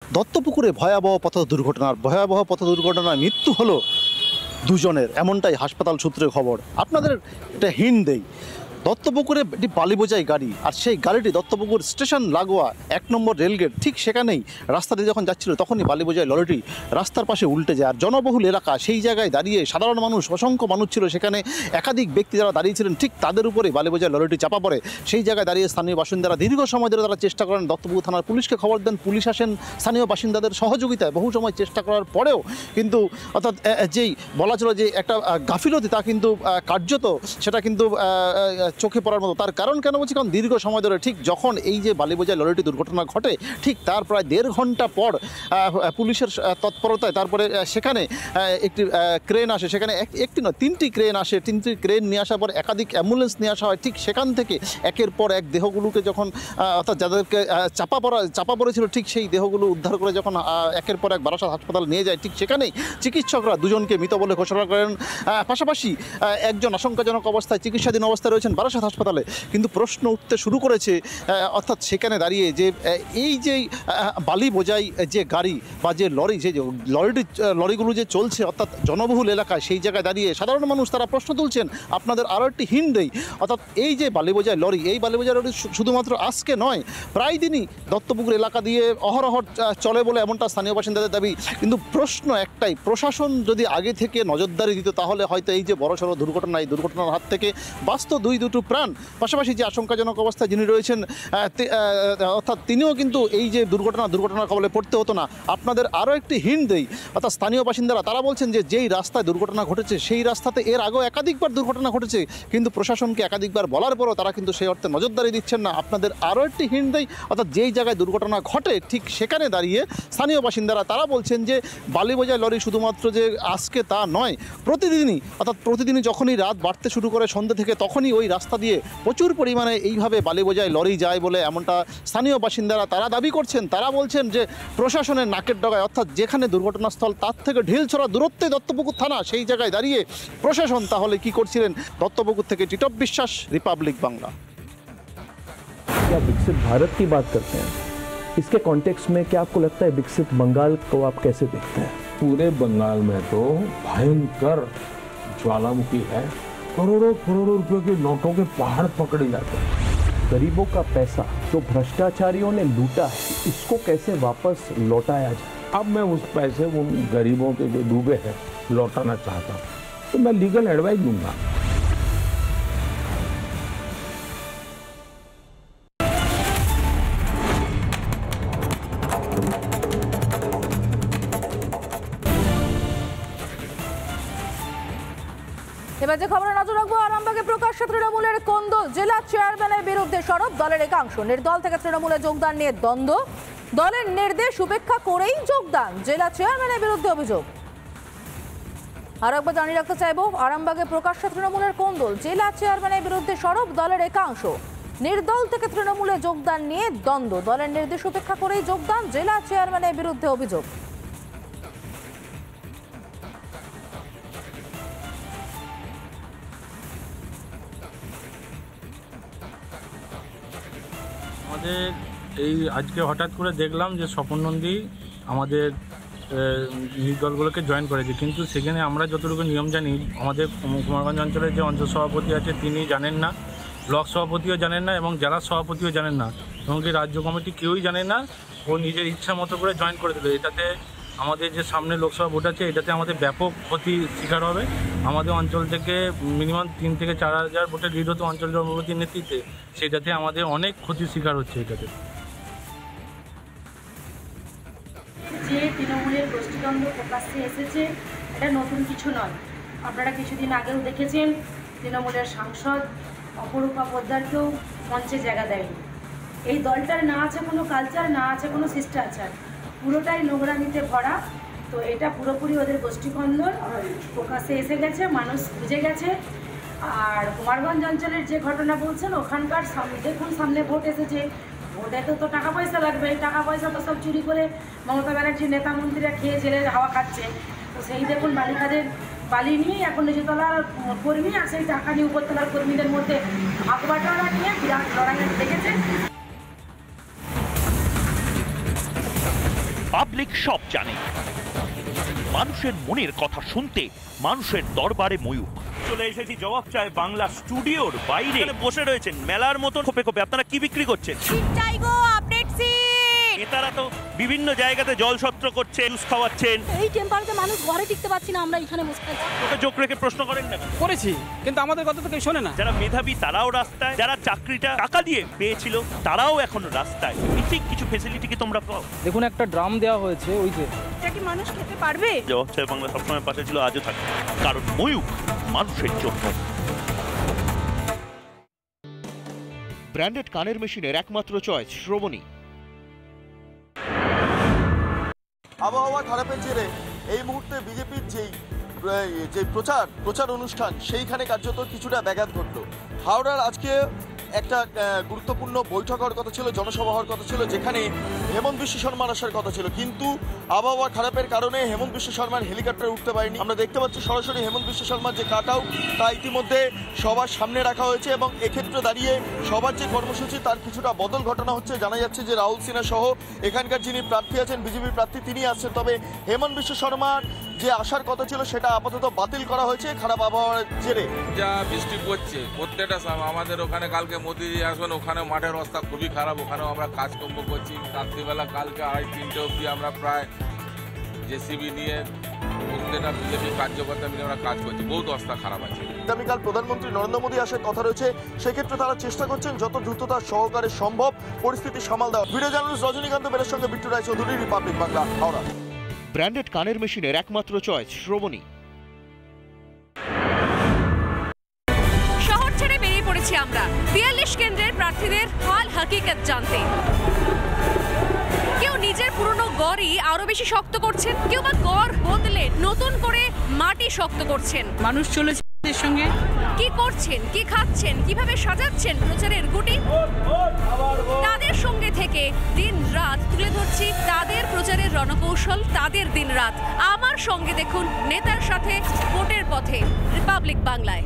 দত্তপুকুরে ভয়াবহ পথ দুর্ঘটনায় মৃত্যু হলো দুজনের, এমনটাই হাসপাতাল সূত্রে খবর। আপনাদের একটা হিন্ট দেই, দত্তপুকুরে একটি বালি বোঝাই গাড়ি, আর সেই গাড়িটি দত্তপুকুর স্টেশন লাগোয়া 1 নম্বর রেলগেট ঠিক সেখানেই রাস্তা দিয়ে যখন যাচ্ছিল তখনই বালি বোঝাই লরিটি রাস্তার পাশে উল্টে যায়। আর জনবহুল এলাকা, সেই জায়গায় দাঁড়িয়ে সাধারণ মানুষ, অসংখ্য মানুষ ছিল সেখানে, একাধিক ব্যক্তি যারা দাঁড়িয়েছিলেন ঠিক তাদের উপরে বালি বোঝাই লরিটি চাপা পড়ে। সেই জায়গায় দাঁড়িয়ে স্থানীয় বাসিন্দারা দীর্ঘ সময় ধরে তারা চেষ্টা করেন, দত্তপুকুর থানার পুলিশকে খবর দেন, পুলিশ আসেন স্থানীয় বাসিন্দাদের সহযোগিতায়। বহু সময় চেষ্টা করার পরেও কিন্তু অর্থাৎ যেই বলা ছিল যে একটা গাফিলতি, তা কিন্তু কার্যত সেটা কিন্তু চোখে পড়ার মতো। তার কারণ কেন বলছি, কারণ দীর্ঘ সময় ধরে ঠিক যখন এই যে বালি বোঝাই লরিটি দুর্ঘটনা ঘটে ঠিক তার প্রায় 1.5 ঘন্টা পর পুলিশের তৎপরতায় তারপরে সেখানে একটি ক্রেন আসে, সেখানে একটি নয় 3টি ক্রেন আসে। 3টি ক্রেন নিয়ে আসার পর একাধিক অ্যাম্বুলেন্স নিয়ে আসা হয়। ঠিক সেখান থেকে একের পর এক দেহগুলোকে যখন অর্থাৎ যাদেরকে চাপা পড়েছিল ঠিক সেই দেহগুলো উদ্ধার করে যখন একের পর এক বারাসাত হাসপাতাল নিয়ে যায়, ঠিক সেখানেই চিকিৎসকরা দুজনকে মৃত বলে ঘোষণা করেন। পাশাপাশি একজন আশঙ্কাজনক অবস্থায় চিকিৎসাধীন অবস্থায় রয়েছেন বারাসাত হাসপাতালে। কিন্তু প্রশ্ন উঠতে শুরু করেছে, অর্থাৎ সেখানে দাঁড়িয়ে যে এই যে বালি বোঝাই যে গাড়ি বা যে লরি, যে লরিগুলো যে চলছে অর্থাৎ জনবহুল এলাকায়, সেই জায়গায় দাঁড়িয়ে সাধারণ মানুষ তারা প্রশ্ন তুলছেন। আপনাদের আরও একটি হিন্ট দেই, অর্থাৎ এই যে বালি বোঝাই লরি, এই বালি বোঝাই লরি শুধুমাত্র আজকে নয়, প্রায় দিনই দত্তপুকুর এলাকা দিয়ে অহরহ চলে বলে এমনটা স্থানীয় বাসিন্দাদের দাবি। কিন্তু প্রশ্ন একটাই, প্রশাসন যদি আগে থেকে নজরদারি দিত তাহলে হয়তো এই যে বড়সড় দুর্ঘটনা, এই দুর্ঘটনার হাত থেকে বাঁচত দুটো প্রাণ। পাশাপাশি যে আশঙ্কাজনক অবস্থায় যিনি রয়েছেন অর্থাৎ তিনিও কিন্তু এই যে দুর্ঘটনার কবলে পড়তে হতো না। আপনাদের আরও একটি হিন্ট দেই, অর্থাৎ স্থানীয় বাসিন্দারা তারা বলছেন যে যেই রাস্তায় দুর্ঘটনা ঘটেছে সেই রাস্তাতে এর আগেও একাধিকবার দুর্ঘটনা ঘটেছে, কিন্তু প্রশাসনকে একাধিকবার বলার পরও তারা কিন্তু সেই অর্থে নজরদারি দিচ্ছেন না। আপনাদের আরও একটি হিন্ট দেই, অর্থাৎ যেই জায়গায় দুর্ঘটনা ঘটে ঠিক সেখানে দাঁড়িয়ে স্থানীয় বাসিন্দারা তারা বলছেন যে বালি বোঝাই লরি শুধুমাত্র যে আজকে তা নয়, প্রতিদিনই যখনই রাত বাড়তে শুরু করে সন্ধ্যে থেকে তখনই ওই রাস্তা দিয়ে প্রচুর পরিমাণে এইভাবে বালি বোঝাই লরি যায় বলে এমনটা স্থানীয় বাসিন্দারা তারা দাবি করছেন। তারা বলছেন যে প্রশাসনের নাকের ডগায়, অর্থাৎ যেখানে দুর্ঘটনাস্থল তার থেকে ঢিলছড়া দূরত্বে দত্তপুকুর থানা, সেই জায়গায় দাঁড়িয়ে প্রশাসন তাহলে কি করছিলেন। দত্তপুকুর থেকে টিটপ বিশ্বাস, রিপাবলিক বাংলা। क्या विकसित भारत की बात करते हैं, इसके कॉन्टेक्स्ट में क्या आपको लगता है विकसित बंगाल को आप कैसे देखते हैं? पूरे बंगाल में तो भयंकर ज्वालामुखी है, करोड़ों रुपए के नोटों के पहाड़ पकड़े जाते हैं। गरीबों का पैसा जो भ्रष्टाचारियों ने लूटा है, इसको कैसे वापस लौटाया जाए? अब मैं उस पैसे उन गरीबों के जो डूबे हैं लौटाना चाहता हूँ, तो मैं लीगल एडवाइस दूंगा। এবার যে খবরে নজর রাখবো, আরামবাগে প্রকাশ্যে তৃণমূলের কোন্দল, জেলা চেয়ারম্যানের বিরুদ্ধে সরব দলের একাংশ। নির্দল থেকে তৃণমূলে যোগদান নিয়ে দ্বন্দ্ব, দলের নির্দেশ উপেক্ষা করেই যোগদান, জেলা চেয়ারম্যানের বিরুদ্ধে অভিযোগ। আর একবার জানিয়ে রাখতে চাইবো, আরামবাগে প্রকাশ্যে তৃণমূলের কোন্দল, জেলা চেয়ারম্যানের বিরুদ্ধে সরব দলের একাংশ। নির্দল থেকে তৃণমূলে যোগদান নিয়ে দ্বন্দ্ব, দলের নির্দেশ উপেক্ষা করেই যোগদান, জেলা চেয়ারম্যানের বিরুদ্ধে অভিযোগ। আমাদের এই আজকে হঠাৎ করে দেখলাম যে স্বপন নন্দী আমাদের দলগুলোকে জয়েন করেছে, কিন্তু সেখানে আমরা যতটুকু নিয়ম জানি, আমাদের কুমারগঞ্জ অঞ্চলের যে অঞ্চল সভাপতি আছে তিনি জানেন না, ব্লক সভাপতিও জানেন না এবং জেলা সভাপতিও জানেন না, এমনকি রাজ্য কমিটি কেউই জানে না। ও নিজের ইচ্ছা মতো করে জয়েন করে দিল। এটাতে আমাদের যে সামনে লোকসভা ভোট আছে, এটাতে আমাদের ব্যাপক ক্ষতির শিকার হবে। আমাদের অঞ্চল থেকে মিনিমাম 3 থেকে 4 হাজার ভোটের লিড হতো অঞ্চল সভাপতির নেতৃত্বে, সেটাতে আমাদের অনেক ক্ষতির শিকার হচ্ছে। এটাতে যে তৃণমূলের গোষ্ঠীদ্বন্দ্ব প্রকাশ্যে এসেছে, এটা নতুন কিছু নয়। আপনারা কিছুদিন আগেও দেখেছেন তৃণমূলের সাংসদ অপরূপা পোদ্দারকেও মঞ্চে জায়গা দেয়নি। এই দলটার না আছে কোনো কালচার, না আছে কোনো শিষ্টাচার, পুরোটাই নোংরামিতে ভরা। তো এটা পুরোপুরি ওদের গোষ্ঠীকন্দল প্রকাশ্যে এসে গেছে, মানুষ বুঝে গেছে। আর কুমারগঞ্জ অঞ্চলের যে ঘটনা বলছেন, ওখানকার দেখুন সামনে ভোট এসেছে, ভোটে তো টাকা পয়সা লাগবে। এই টাকা পয়সা তো সব চুরি করে মমতা ব্যানার্জির নেতা মন্ত্রীরা খেয়ে জেলের হাওয়া খাচ্ছে। তো সেই দেখুন বালিকাদের বালি নিয়েই এখন নিচুতলার কর্মী আর সেই টাকা নিয়ে উপরতলার কর্মীদের মধ্যে ভাগ বাটোয়ারা নিয়ে বিরাট লড়াই দেখেছে। পাবলিক সব জানে। মানুষের মনের কথা শুনতে মানুষের দরবারে ময়ূক। চলে এসেছি জবাব চায় বাংলা স্টুডিওর বাইরে। বসে রয়েছেন মেলার মতন খোপে খোপে। আপনারা কি বিক্রি করছেন? নেতারা তো বিভিন্ন জায়গাতে জলছত্র করছে, জুস খাওয়াচ্ছেন। এই টেম্পারেচারে মানুষ ঘরে টিকতে পারছি না, আমরা এখানে বসে আছি। ওকে চোখ রেখে প্রশ্ন করেন না? করেছি, কিন্তু আমাদের কথা তো কেউ শোনে না। যারা মেধাবী তারাও রাস্তায়, যারা চাকরিটা টাকা দিয়ে পেয়েছিল তারাও এখন রাস্তায়। ঠিক কিছু ফেসিলিটি কি তোমরা পাও? দেখুন, একটা ড্রাম দেওয়া হয়েছে, ওই যে। এটা কি মানুষ খেতে পারবে? জবাব চায় বাংলা সবসময় পাশে ছিল, আজও থাকে, কারণ ময়ূক মানুষের জন্য। ব্র্যান্ডেড কানের মেশিনের একমাত্র চয়েস শ্রবণী। আবহাওয়া খারাপের জেরে এই মুহূর্তে বিজেপির যে প্রচার অনুষ্ঠান সেইখানে কার্যত কিছুটা ব্যাঘাত ঘটলো। হাওড়ার আজকে একটা গুরুত্বপূর্ণ বৈঠক হওয়ার কথা ছিল, জনসভা হওয়ার কথা ছিল, যেখানে হেমন্ত বিশ্ব শর্মার আসার কথা ছিল, কিন্তু আবহাওয়া খারাপের কারণে হেমন্ত বিশ্ব শর্মার হেলিকপ্টার উঠতে পারেনি। আমরা দেখতে পাচ্ছি সরাসরি হেমন্ত বিশ্ব শর্মার যে কাট আউট তা ইতিমধ্যে সবার সামনে রাখা হয়েছে এবং এক্ষেত্রে দাঁড়িয়ে সবার যে কর্মসূচি তার কিছুটা বদল ঘটানো হচ্ছে। জানা যাচ্ছে যে রাহুল সিনহা সহ এখানকার যিনি প্রার্থী আছেন, বিজেপি প্রার্থী, তিনি আসছেন। তবে হেমন্ত বিশ্ব শর্মার যে আসার কথা ছিল সেটা আপাতত বাতিল করা হয়েছে খারাপ আবহাওয়ার জেরে। যা বৃষ্টি পড়ছে প্রত্যেকটা আমাদের ওখানে কালকে মোদিজি আসবেন, ওখানে মাঠের অবস্থা খুবই খারাপ, ওখানেও আমরা কাজকর্ম করছি। রাত্রিবেলা কালকে 2:30-3টে অবধি আমরা প্রায় জেসিবি নিয়ে প্রত্যেকটা বিজেপি কার্যকর্তা মিলে আমরা কাজ করছি, বহুত অবস্থা খারাপ আছে। আগামীকাল প্রধানমন্ত্রী নরেন্দ্র মোদী আসার কথা রয়েছে, সেক্ষেত্রে তারা চেষ্টা করছেন যত দ্রুততার সহকারে সম্ভব পরিস্থিতি সামাল দেওয়া। ভিডিও জার্নালিস্ট রজনীকান্ত বেরের সঙ্গে বিট্টু রায়চৌধুরী, রিপাবলিক বাংলা, হাওড়া। ব্র্যান্ডেড কানের মেশিনের একমাত্র চয়েস শ্রবণী। শহর ছেড়ে বেরিয়ে পড়েছি আমরা ৪২ কেন্দ্রের প্রার্থীদের হাল হাকিকত জানতে। কেউ নিজের পুরনো গড়ই আরো বেশি শক্ত করছেন, কেউ বা গড় বদলে নতুন করে মাটি শক্ত করছেন। মানুষ চলেছে এর সঙ্গে। কি করছেন, কি খাচ্ছেন, কিভাবে সাজাচ্ছেন প্রচারের গুটি, তাদের সঙ্গে থেকে দিন রাত তুলে ধরছি তাদের প্রচারের রণকৌশল, তাদের দিন রাত। আমার সঙ্গে দেখুন নেতার সাথে ভোটের পথে, রিপাবলিক বাংলায়।